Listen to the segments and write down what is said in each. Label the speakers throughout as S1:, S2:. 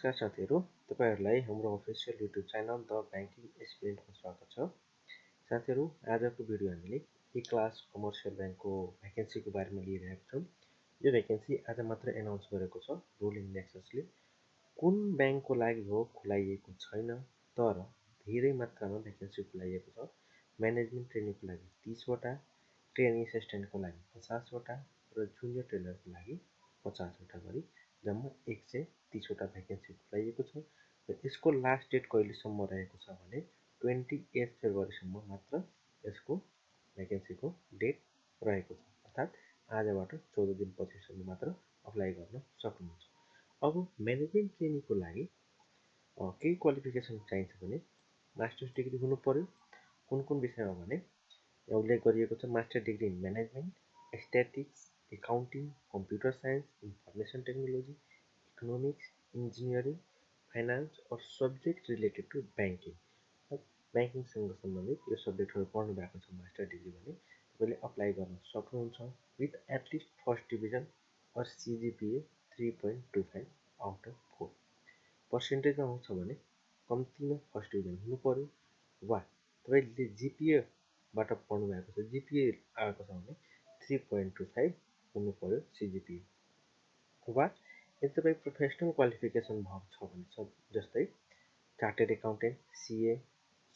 S1: नमस्कार साथीहरू, तपाईहरुलाई हाम्रो official YouTube channel the banking एक्सपिरियन्समा स्वागत छ। साथीहरू, आजको भिडियो हामीले ए क्लास कमर्सियल ब्याङ्कको भ्याकेन्सीको बारेमा लिइरहेका छौँ। यो भ्याकेन्सी आज मात्र एनाउन्स गरेको छ रुलिङ नेक्ससले। कुन ब्याङ्कको लागि हो खुलाइएको छैन, तर धेरै मात्रामा भ्याकेन्सी खुलाइएको छ। म्यानेजमेन्ट ट्रेनिङको लागि 30 वटा, ट्रेनिङ एसिस्टेन्टको लागि 50 वटा र जुनियर ट्रेनरको लागि 50 वटा गरी जम्मा 130 वटा भ्याकेन्सी खुलाइएको छ र यसको लास्ट डेट कहिलेसम्म रहेको छ भने 28 फेब्रुअरीसम्म मात्र यसको भ्याकेन्सीको डेट रहेको छ। अर्थात् आजबाट 14 दिन पछिसम्म मात्र अप्लाई गर्न सक्नुहुन्छ। अब म्यानेजमेन्ट ट्रेनिङको लागि केही क्वालिफिकेसन चाहिन्छ भने मास्टर्स डिग्री हुनु पर्यो। कुन विषयमा भने उल्लेख गरिएको छ master degree in management, statics, accounting, computer science, information technology, economics, engineering, finance और सब्जेक्ट रिलेटेड टु ब्याङ्किङ। ब्याङ्किङसँग सम्बन्धित यो सब्जेक्टहरू पढ्नु भएको छ मास्टर डिग्री भने तपाईँले अप्लाई गर्न सक्नुहुन्छ विथ एटलिस्ट फर्स्ट डिभिजन और सिजिपिए 3.25 आउट अफ 4। पर्सेन्टेजमा आउँछ भने कम्तीमा फर्स्ट डिभिजन हुनु पर्यो वा तपाईँले जिपिएबाट पढ्नु भएको छ, जिपिए आएको छ भने 3.25 हुनु पर्यो सिजिपिए। वा यदि तपाईँ प्रोफेसनल क्वालिफिकेसन भएको छ भने जस्तै chartered accountant CA,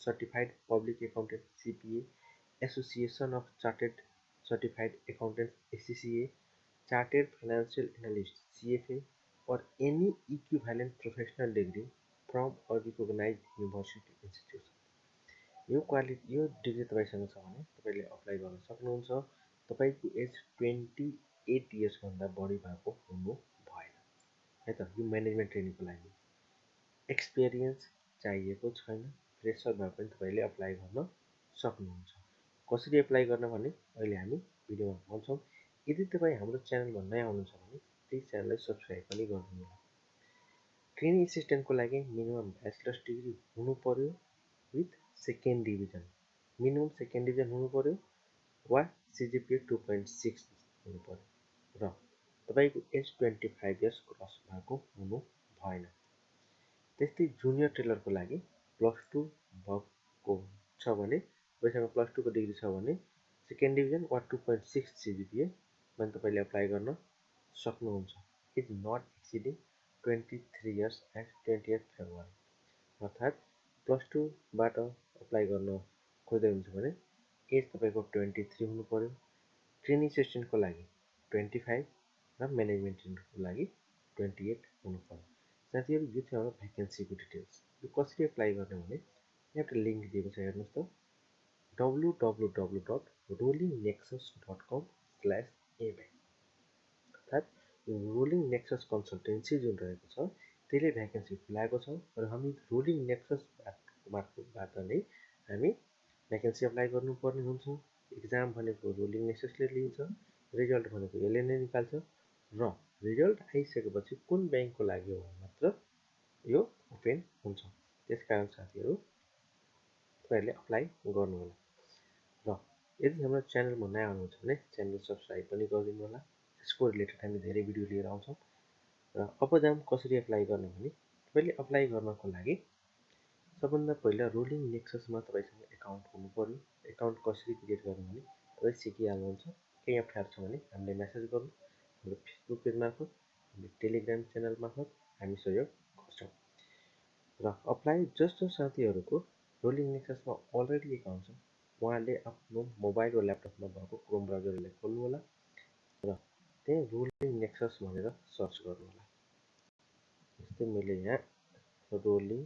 S1: certified public accountant CPA, association of chartered certified accountants ACCA, chartered financial analyst CFA or any equivalent professional degree from a recognized university institution। यो डिग्री तपाईँसँग छ भने तपाईँले अप्लाई गर्न सक्नुहुन्छ। तपाईँको एज 28 इयर्सभन्दा बढी भएको हुनु भएन है त। यो म्यानेजमेन्ट ट्रेनिङको लागि एक्सपिरियन्स चाहिएको छैन, फ्रेसर भए पनि तपाईँले अप्लाई गर्न सक्नुहुन्छ। कसरी अप्लाई गर्न भने अहिले हामी भिडियोमा भन्छौँ। यदि तपाईँ हाम्रो च्यानलमा नयाँ हुनुहुन्छ भने प्लिज च्यानललाई सब्सक्राइब पनि गरिदिनु होला। ट्रेनिङ एसिस्टेन्टको लागि मिनिमम ब्याचलर्स डिग्री हुनु पर्यो with second division, minimum second division हुनु पर्यो वा सिजिपिए 2.6 हुनु पर्यो र तपाईँको एज 25 इयर्स क्रस भएको हुनु भएन। त्यस्तै जुनियर टेलरको लागि +2 भएको छ भने तपाईँसँग +2 को डिग्री छ भने सेकेन्ड डिभिजन वा 2.6 सिजिपिए भने तपाईँले अप्लाई गर्न सक्नुहुन्छ। Is not exceeding 23 years at 28 February. अर्थात् +2बाट अप्लाई गर्न खोज्दै हुनुहुन्छ भने एज तपाईँको 23 हुनु पर्यो। ट्रेनिङ एसिस्टेन्टको लागि 25 र म्यानेजमेन्ट ट्रेनिङको लागि 28 हुनु पर्यो। साथीहरू, यो थियो हाम्रो भ्याकेन्सीको डिटेल्स। यो कसरी अप्लाई गर्ने भने यहाँ एउटा लिङ्क दिएको छ, हेर्नुहोस् त, www.rolingnexus.com/abank। अर्थात् यो रोलिङ नेक्सस कन्सल्टेन्सी जुन रहेको छ त्यसले भ्याकेन्सी खुलाएको छ र हामी रोलिङ नेक्सस मार्फतबाट नै हामी भ्याकेन्सी अप्लाई गर्नुपर्ने हुन्छ। एक्जाम भनेको रोलिङ नेक्ससले लिन्छ, रिजल्ट भनेको यसले नै निकाल्छ र रिजल्ट आइसकेपछि कुन ब्याङ्कको लागि हो मात्र यो ओपन हुन्छ। त्यसकारण साथीहरू तपाईँहरूले अप्लाई गर्नुहोला र यदि हाम्रो च्यानलमा नयाँ हुनुहुन्छ भने च्यानल सब्सक्राइब पनि गरिदिनु होला। यसको रिलेटेड हामी धेरै भिडियो लिएर आउँछौँ। र अब जाम कसरी अप्लाई गर्ने भने तपाईँले अप्लाई गर्नको लागि सबभन्दा पहिला रोलिङ नेक्ससमा तपाईँसँग एकाउन्ट हुनु पर्यो। एकाउन्ट कसरी क्रिएट गर्नु भने तपाईँ सिकिहाल्नुहुन्छ। केही अप्ठ्यारो छ भने हामीलाई मेसेज गर्नु, हाम्रो फेसबुक पेज मार्फत, हाम्रो टेलिग्राम च्यानल मार्फत हामी सहयोग गर्छौँ। र अप्लाई जस्तो साथीहरूको रोलिङ नेक्ससमा अलरेडी एकाउन्ट छ उहाँले आफ्नो मोबाइल वा ल्यापटपमा भएको क्रोम ब्राउजरलाई खोल्नु होला र त्यहाँ रोलिङ नेक्सस भनेर सर्च गर्नु होला। जस्तै मैले यहाँ रोलिङ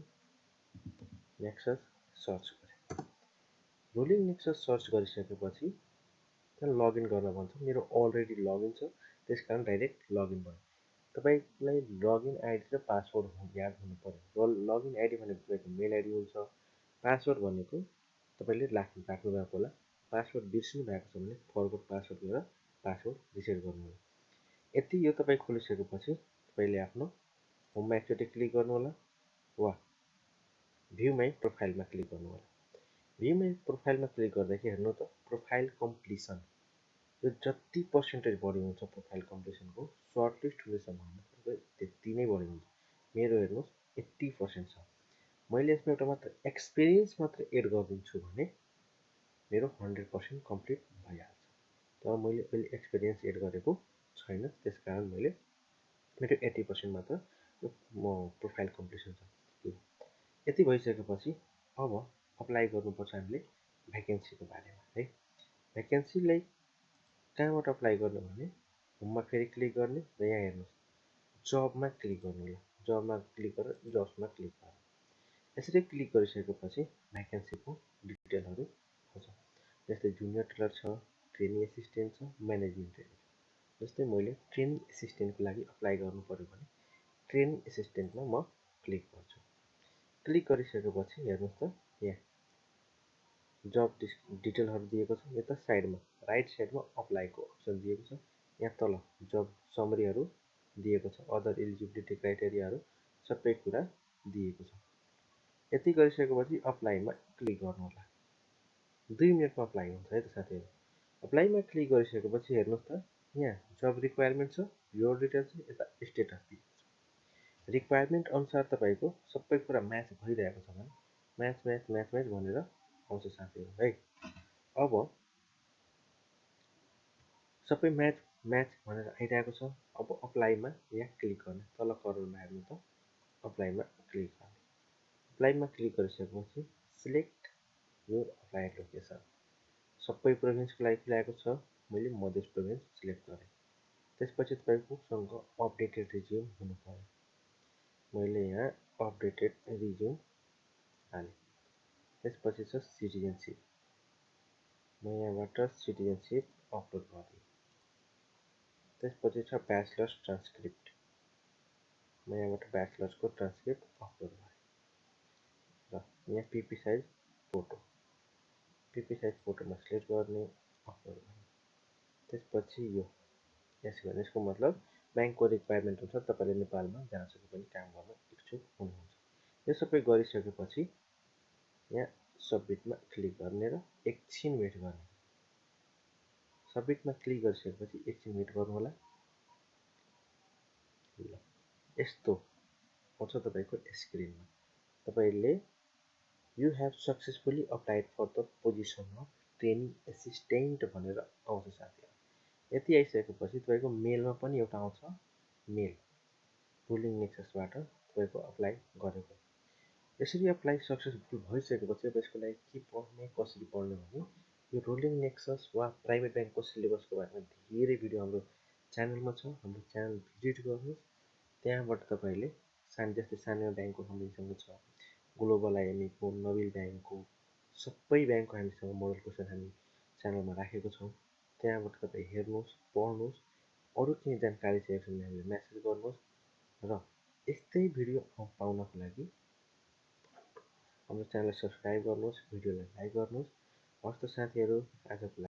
S1: नेक्सस सर्च गरेँ। रोलिङ नेक्सस सर्च गरिसकेपछि त्यहाँ लगइन गर्न भन्छ। मेरो अलरेडी लगइन छ, त्यसकारण डाइरेक्ट लगइन भयो। तपाईँलाई लगइन आइडी र पासवर्ड याद हुनु पर्यो। लगइन आइडी भनेको तपाईँको मेल आइडी हुन्छ। पासवर्ड भनेको तपाईँले राख्नु भएको होला। पासवर्ड बिर्सिनु भएको छ भने फरवर्ड पासवर्ड गरेर पासवर्ड रिसेट गर्नु होला। यति यो तपाईँ खोलिसकेपछि तपाईँले आफ्नो होममा एकचोटि क्लिक गर्नु होला वा भ्यू माई प्रोफाइलमा क्लिक गर्नु होला। भ्यू माई प्रोफाइलमा क्लिक गर्दाखेरि हेर्नु त प्रोफाइल कम्प्लिसन, यो जति पर्सेन्टेज बढी हुन्छ प्रोफाइल कम्प्लिसनको सर्टलिस्ट हुने सम्भावना त्यति नै बढी हुन्छ। मेरो हेर्नुहोस् 80% छ। मैले यसमा एउटा मात्र एक्सपिरियन्स मात्र एड गरिदिन्छु भने मेरो 100% कम्प्लिट भइहाल्छ। तर मैले अहिले एक्सपिरियन्स एड गरेको छैन, त्यसकारण मैले मेरो 80% मात्र म प्रोफाइल कम्प्लिसन छ। यति भइसकेपछि अब अप्लाई गर्नुपर्छ हामीले भ्याकेन्सीको बारेमा है। भ्याकेन्सीलाई कहाँबाट अप्लाई गर्ने भने होममा फेरि क्लिक गर्ने र यहाँ हेर्नुहोस् जबमा क्लिक गर्नु होला। जबमा क्लिक गरेर जब्समा क्लिक गर्नु। यसरी क्लिक गरिसकेपछि भ्याकेन्सीको डिटेलहरू आउँछ। जस्तै जुनियर टेलर छ, ट्रेनिङ एसिस्टेन्ट छ, म्यानेजमेन्ट ट्रेनिङ छ। जस्तै मैले ट्रेनिङ एसिस्टेन्टको लागि अप्लाई गर्नु पर्यो भने ट्रेनिङ एसिस्टेन्टमा म क्लिक गर्छु। क्लिक गरिसकेपछि हेर्नुहोस् त यहाँ जब डिटेलहरू दिएको छ। यता साइडमा राइट साइडमा अप्लाईको अप्सन दिएको छ। यहाँ तल जब समरीहरू दिएको छ, अदर एलिजिबिलिटी क्राइटेरियाहरू सबै कुरा दिएको छ। यति गरिसकेपछि अप्लाईमा क्लिक गर्नु होला। 2 मिनटमा अप्लाई हुन्छ है त साथीहरू। अप्लाईमा क्लिक गरिसकेपछि हेर्नुहोस् त यहाँ जब रिक्वायरमेन्ट छ, योर डिटेल छ, यता स्टेटस दिएको छ। रिक्वायरमेन्ट अनुसार तपाईँको सबै कुरा म्याच भइरहेको छ भने म्याच भनेर आउँछ साथीहरू है। अब सबै म्याच भनेर आइरहेको छ। अब अप्लाईमा यहाँ क्लिक गर्ने, तल कर्नरमा हेर्नु त अप्लाईमा क्लिक गर्ने। अप्लाईमा क्लिक गरिसकेपछि सिलेक्ट योर अप्लाइड लोकेसन। सबै प्रोभिन्सको लागि खुलाएको छ, मैले मधेस प्रोभिन्स सिलेक्ट गरेँ। त्यसपछि तपाईँकोसँग अपडेटेड रिज्युम हुनु पर्यो। मैले यहाँ अपडेटेड रिज्युम हालेँ। त्यसपछि छ सिटिजनसिप, म यहाँबाट सिटिजनसिप अपलोड गरिदिएँ। त्यसपछि छ ब्याचलर्स ट्रान्सक्रिप्ट, म यहाँबाट ब्याचलर्सको ट्रान्सक्रिप्ट अपलोड गरेँ र यहाँ पिपी साइज फोटोमा सिलेक्ट गर्ने, अपलोड गर्ने। त्यसपछि यसको मतलब ब्याङ्कको रिक्वायरमेन्ट अनुसार तपाईँले नेपालमा जहाँसुकै पनि काम गर्न इच्छुक हुनुहुन्छ। यो सबै गरिसकेपछि यहाँ सबमिटमा क्लिक गर्ने र एकछिन वेट गर्ने। सबमिटमा क्लिक गरिसकेपछि एकछिन वेट गर्नु होला। ल यस्तो आउँछ तपाईँको स्क्रिनमा। तपाईँले you have successfully applied for the position of training assistant भनेर आउँछ साथीहरू। यति आइसकेपछि तपाईँको मेलमा पनि एउटा आउँछ मेल, रुलिङ नेक्ससबाट तपाईँको अप्लाई गरेको। यसरी अप्लाई सक्सेसफुल भइसकेपछि अब यसको लागि के पढ्ने, कसरी पढ्ने भने यो रुलिङ नेक्सस वा प्राइभेट ब्याङ्कको सिलेबसको बारेमा धेरै भिडियो हाम्रो च्यानलमा छ। हाम्रो च्यानल भिजिट गर्नुहोस्। त्यहाँबाट तपाईँले जस्तै सानो ब्याङ्कको हामीसँग छ, ग्लोबल आइएमईको, नबिल ब्याङ्कको, सबै ब्याङ्कको हामीसँग मोडल क्वेसन हामी च्यानलमा राखेको छौँ। त्यहाँबाट तपाईँ हेर्नुहोस्, पढ्नुहोस्। अरू केही जानकारी चाहिएको छ भने हामीलाई म्यासेज गर्नुहोस् र यस्तै भिडियो पाउनको लागि हाम्रो च्यानललाई सब्सक्राइब गर्नुहोस्, भिडियोलाई लाइक गर्नुहोस्। हस्त साथीहरू, आजको लागि